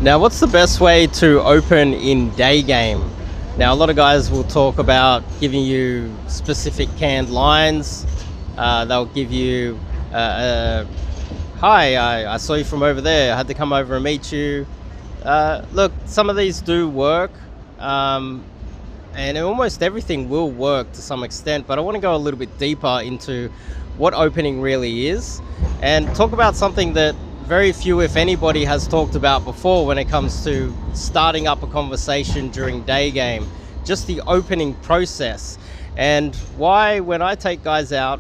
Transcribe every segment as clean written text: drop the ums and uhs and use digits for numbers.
Now, what's the best way to open in day game? Now, a lot of guys will talk about giving you specific canned lines. They'll give you, hi, I saw you from over there. I had to come over and meet you. Look, some of these do work, and almost everything will work to some extent, but I want to go a little bit deeper into what opening really is and talk about something that very few, if anybody, has talked about before when it comes to starting up a conversation during day game, just the opening process, and why when I take guys out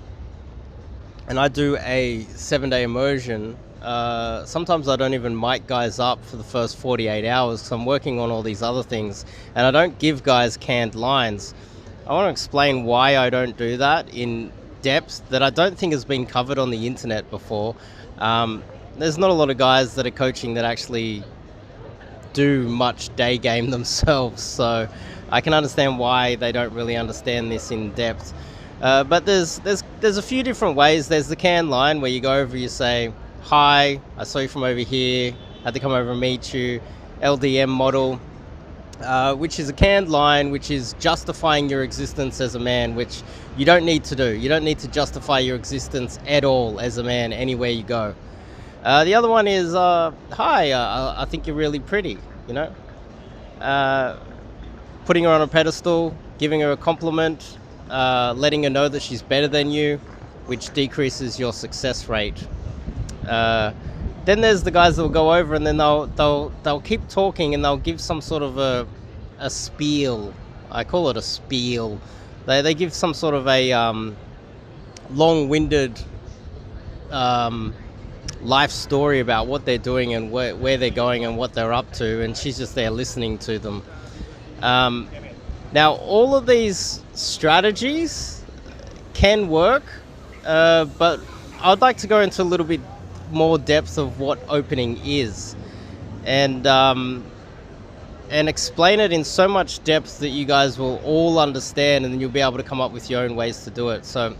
and I do a 7-day immersion, sometimes I don't even mic guys up for the first 48 hours because I'm working on all these other things, and I don't give guys canned lines. I want to explain why I don't do that in depth that I don't think has been covered on the internet before. There's not a lot of guys that are coaching that actually do much day game themselves, so I can understand why they don't really understand this in depth. But there's a few different ways. There's the can line where you go over, you say, hi, I saw you from over here, had to come over and meet you. LDM model, which is a canned line, which is justifying your existence as a man, which you don't need to do. You don't need to justify your existence at all as a man anywhere you go. The other one is, hi, I think you're really pretty, you know. Putting her on a pedestal, giving her a compliment, letting her know that she's better than you, which decreases your success rate. Then there's the guys that will go over and then they'll keep talking and they'll give some sort of a spiel. I call it a spiel. They give some sort of a long-winded life story about what they're doing and where they're going and what they're up to, and she's just there listening to them. Now, all of these strategies can work, but I'd like to go into a little bit more depth of what opening is, and explain it in so much depth that you guys will all understand, and then you'll be able to come up with your own ways to do it. So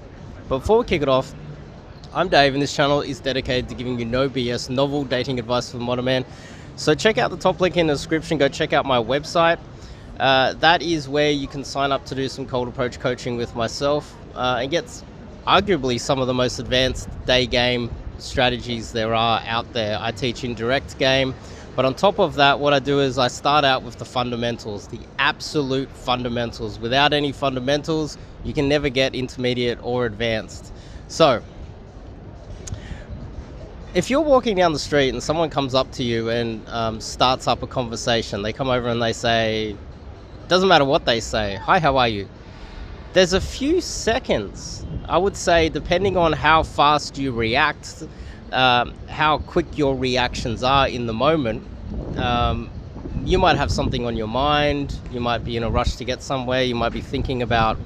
before we kick it off, I'm Dave, and this channel is dedicated to giving you no BS, novel dating advice for the modern man. So check out the top link in the description. Go check out my website. That is where you can sign up to do some cold approach coaching with myself, and get arguably some of the most advanced day game strategies there are out there. I teach in direct game, but on top of that, what I do is I start out with the fundamentals, the absolute fundamentals. Without any fundamentals, you can never get intermediate or advanced. So if you're walking down the street and someone comes up to you and starts up a conversation, they come over and they say, doesn't matter what they say, hi, how are you? There's a few seconds, I would say, depending on how fast you react, how quick your reactions are in the moment. You might have something on your mind, you might be in a rush to get somewhere, you might be thinking about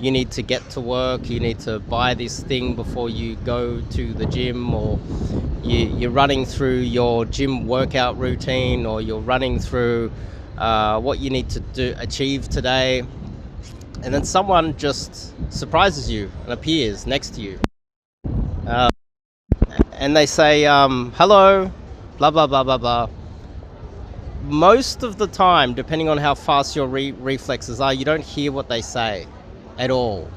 you need to get to work, you need to buy this thing before you go to the gym, or you're running through your gym workout routine, or you're running through what you need to achieve today, and then someone just surprises you and appears next to you, and they say, hello, blah, blah, blah, blah, blah. Most of the time, depending on how fast your reflexes are, you don't hear what they say at all.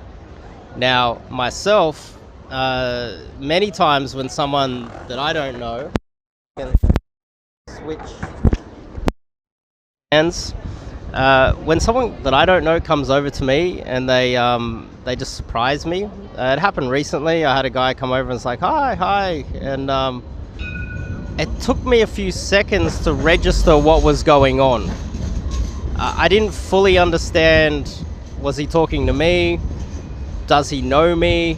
Now, myself, many times when someone that I don't know, switch hands, when someone that I don't know comes over to me and they just surprise me. It happened recently. I had a guy come over and it's like, hi, and it took me a few seconds to register what was going on. I didn't fully understand. Was he talking to me? Does he know me?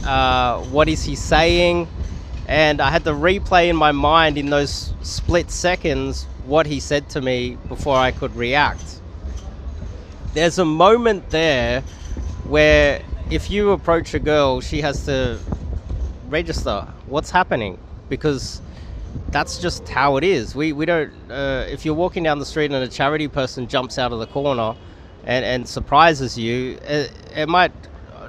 What is he saying? And I had to replay in my mind in those split seconds what he said to me before I could react. There's a moment there where if you approach a girl, she has to register what's happening, because that's just how it is. We don't, if you're walking down the street and a charity person jumps out of the corner and surprises you, it might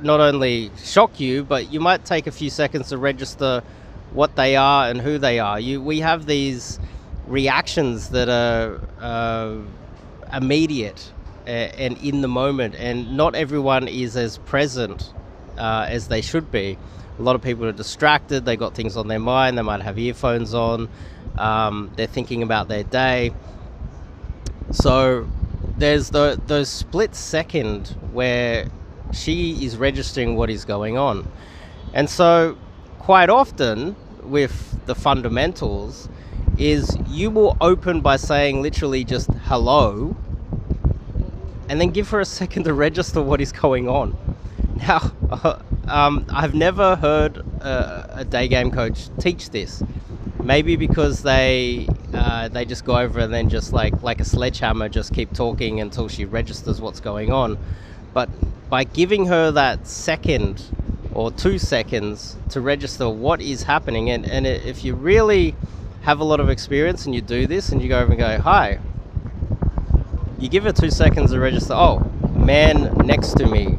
not only shock you, but you might take a few seconds to register what they are and who they are. We have these reactions that are immediate and in the moment, and not everyone is as present as they should be. A lot of people are distracted, they got things on their mind, they might have earphones on, they're thinking about their day. So there's those split second where she is registering what is going on. And so quite often with the fundamentals is you will open by saying literally just hello, and then give her a second to register what is going on. Now, I've never heard a day game coach teach this. Maybe because they just go over and then just like a sledgehammer, just keep talking until she registers what's going on. But by giving her that second or 2 seconds to register what is happening, and if you really have a lot of experience and you do this and you go over and go, hi, you give her 2 seconds to register, oh, man next to me,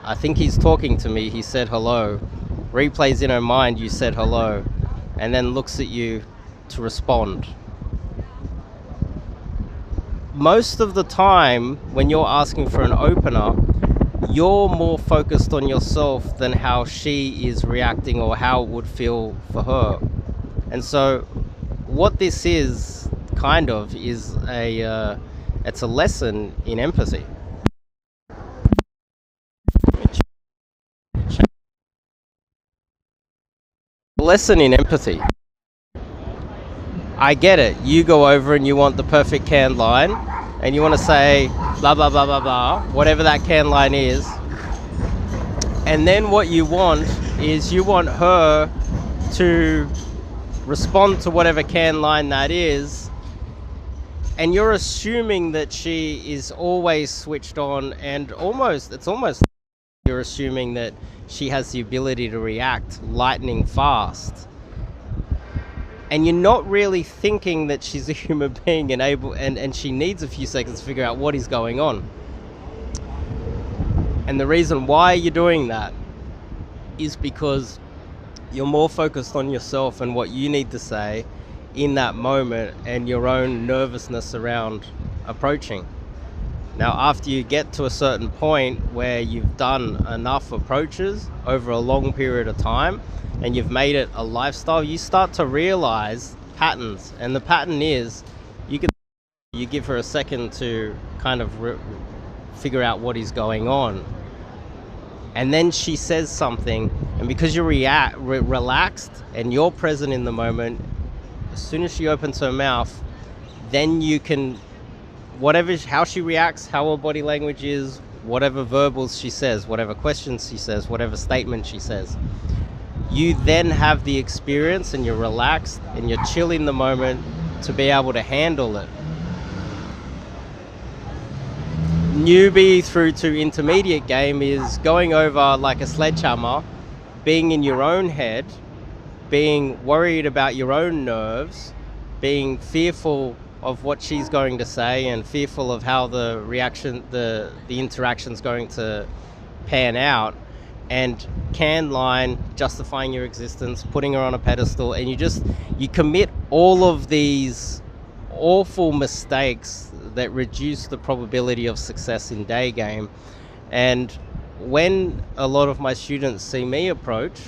I think he's talking to me, he said hello, replays in her mind you said hello, and then looks at you to respond. Most of the time when you're asking for an opener, you're more focused on yourself than how she is reacting or how it would feel for her. And so what this is kind of is it's a lesson in empathy. Lesson in empathy. I get it. You go over and you want the perfect can line, and you want to say blah blah blah blah blah, whatever that can line is. And then what you want is you want her to respond to whatever can line that is, and you're assuming that she is always switched on, and it's almost you're assuming that she has the ability to react lightning fast, and you're not really thinking that she's a human being and she needs a few seconds to figure out what is going on. And the reason why you're doing that is because you're more focused on yourself and what you need to say in that moment and your own nervousness around approaching. Now, after you get to a certain point where you've done enough approaches over a long period of time and you've made it a lifestyle, you start to realize patterns. And the pattern is you give her a second to kind of figure out what is going on. And then she says something, and because you're relaxed and you're present in the moment, as soon as she opens her mouth, then you can, how she reacts, how her body language is, whatever verbals she says, whatever questions she says, whatever statement she says, you then have the experience and you're relaxed and you're chill in the moment to be able to handle it. Newbie through to intermediate game is going over like a sledgehammer, being in your own head, being worried about your own nerves, being fearful of what she's going to say and fearful of how the interaction's going to pan out, and can line, justifying your existence, putting her on a pedestal, and you commit all of these awful mistakes that reduce the probability of success in day game. And when a lot of my students see me approach,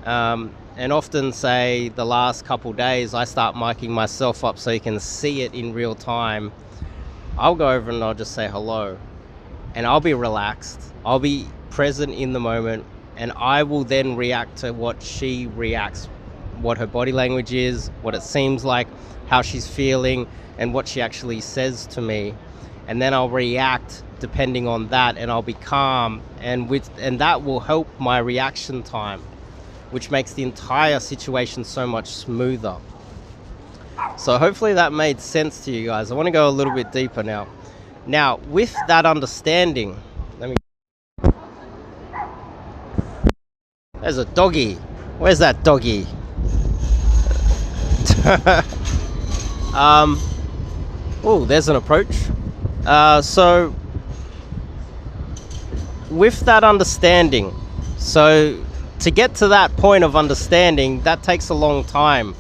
and often say the last couple days I start miking myself up so you can see it in real time, I'll go over and I'll just say hello, and I'll be relaxed, I'll be present in the moment, and I will then react to what she reacts, what her body language is, what it seems like, how she's feeling, and what she actually says to me. And then I'll react depending on that, and I'll be calm, and that will help my reaction time, which makes the entire situation so much smoother. So hopefully that made sense to you guys. I want to go a little bit deeper now. Now, with that understanding, there's a doggy. Where's that doggy? Oh, there's an approach. So with that understanding, so to get to that point of understanding, that takes a long time.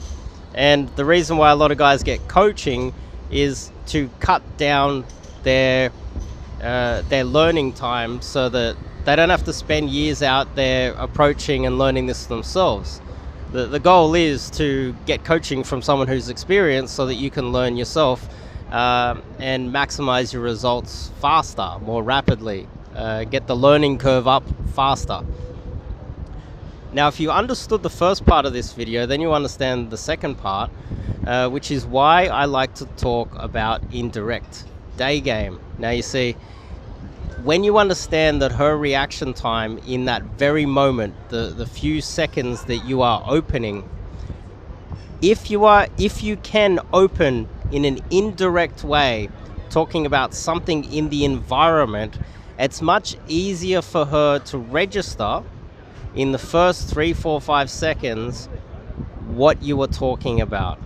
And the reason why a lot of guys get coaching is to cut down their learning time so that they don't have to spend years out there approaching and learning this themselves. The goal is to get coaching from someone who's experienced so that you can learn yourself and maximize your results faster, more rapidly, get the learning curve up faster. Now, if you understood the first part of this video, then you understand the second part, which is why I like to talk about indirect day game. Now, you see, when you understand that her reaction time in that very moment, the few seconds that you are opening, if you can open in an indirect way, talking about something in the environment, it's much easier for her to register in the first 3, 4, 5 seconds what you were talking about.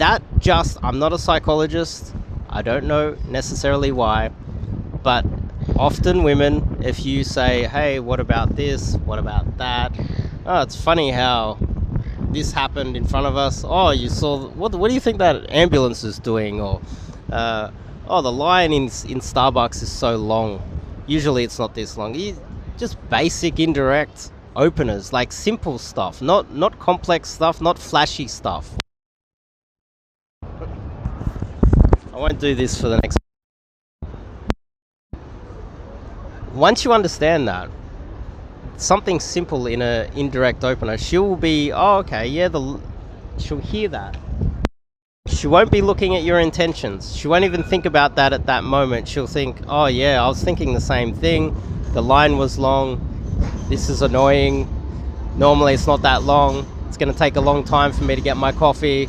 I'm not a psychologist, I don't know necessarily why, but often women, if you say, hey, what about this, what about that, oh, it's funny how this happened in front of us, oh, you saw, what do you think that ambulance is doing, or oh, the line in Starbucks is so long, usually it's not this long. Just basic indirect openers, like simple stuff, not complex stuff, not flashy stuff. I won't do this for the next. Once you understand that, something simple in an indirect opener, she'll be, oh, okay, yeah, she'll hear that. She won't be looking at your intentions. She won't even think about that at that moment. She'll think, oh yeah, I was thinking the same thing. The line was long. This is annoying. Normally it's not that long. It's going to take a long time for me to get my coffee.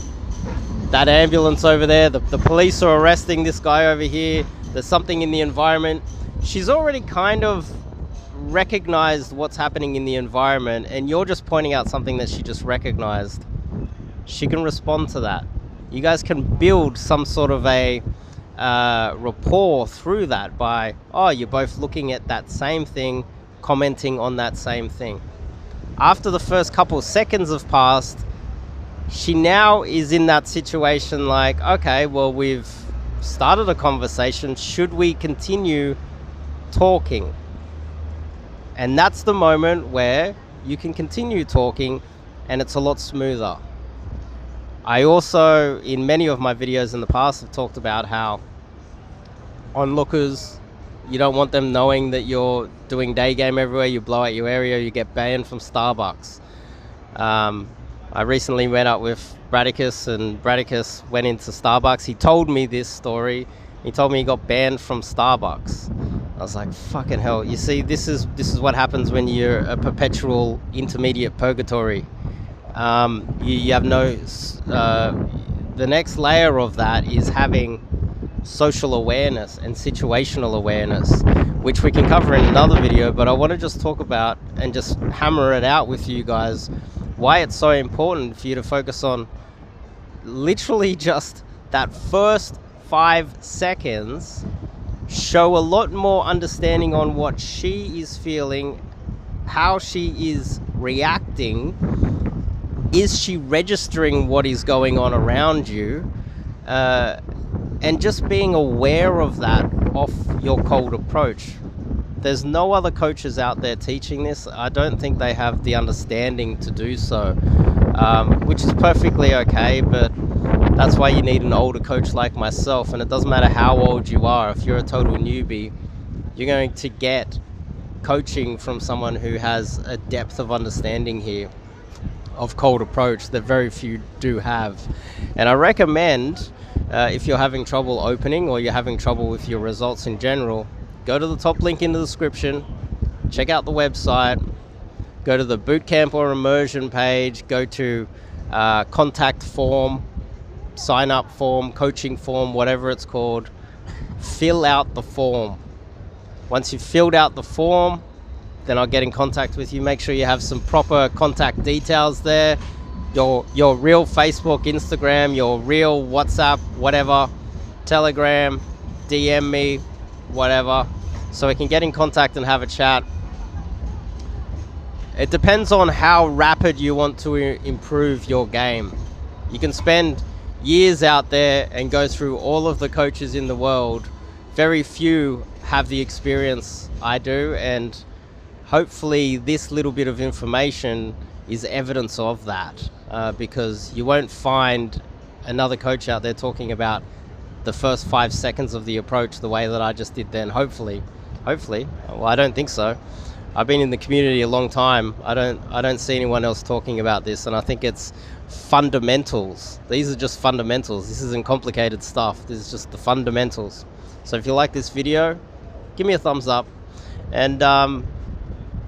That ambulance over there, the police are arresting this guy over here. There's something in the environment. She's already kind of recognized what's happening in the environment, and you're just pointing out something that she just recognized. She can respond to that. You guys can build some sort of a rapport through that by, oh, you're both looking at that same thing, commenting on that same thing. After the first couple seconds have passed, she now is in that situation like, okay, well, we've started a conversation. Should we continue talking? And that's the moment where you can continue talking and it's a lot smoother. I also, in many of my videos in the past, have talked about how onlookers, you don't want them knowing that you're doing day game everywhere. You blow out your area, you get banned from Starbucks. I recently met up with Bradicus, and Bradicus went into Starbucks. He told me this story. He told me he got banned from Starbucks. I was like, fucking hell. You see, this is what happens when you're a perpetual intermediate purgatory. You have no... the next layer of that is having social awareness and situational awareness, which we can cover in another video, but I want to just talk about and just hammer it out with you guys, why it's so important for you to focus on literally just that first 5 seconds. Show a lot more understanding on what she is feeling, how she is reacting. Is she registering what is going on around you? And just being aware of that off your cold approach. There's no other coaches out there teaching this. I don't think they have the understanding to do so, which is perfectly okay, but that's why you need an older coach like myself. And it doesn't matter how old you are. If you're a total newbie, you're going to get coaching from someone who has a depth of understanding here of cold approach that very few do have. And I recommend, if you're having trouble opening or you're having trouble with your results in general, go to the top link in the description, check out the website, go to the bootcamp or immersion page, go to contact form, sign up form, coaching form, whatever it's called. Fill out the form. Once you've filled out the form, then I'll get in contact with you. Make sure you have some proper contact details there. Your real Facebook, Instagram, your real WhatsApp, whatever, Telegram, DM me, whatever, so we can get in contact and have a chat. It depends on how rapid you want to improve your game. You can spend years out there and go through all of the coaches in the world. Very few have the experience I do, and hopefully this little bit of information is evidence of that, because you won't find another coach out there talking about the first 5 seconds of the approach the way that I just did then. Hopefully. Well, I don't think so. I've been in the community a long time. I don't see anyone else talking about this, and I think it's fundamentals. These are just fundamentals. This isn't complicated stuff. This is just the fundamentals. So if you like this video, give me a thumbs up, and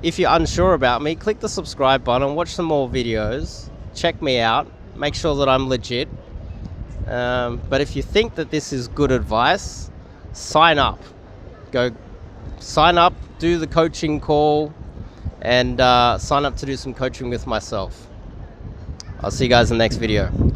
if you're unsure about me, click the subscribe button, watch some more videos, check me out, make sure that I'm legit. But if you think that this is good advice, sign up. Go sign up, do the coaching call, and sign up to do some coaching with myself. I'll see you guys in the next video.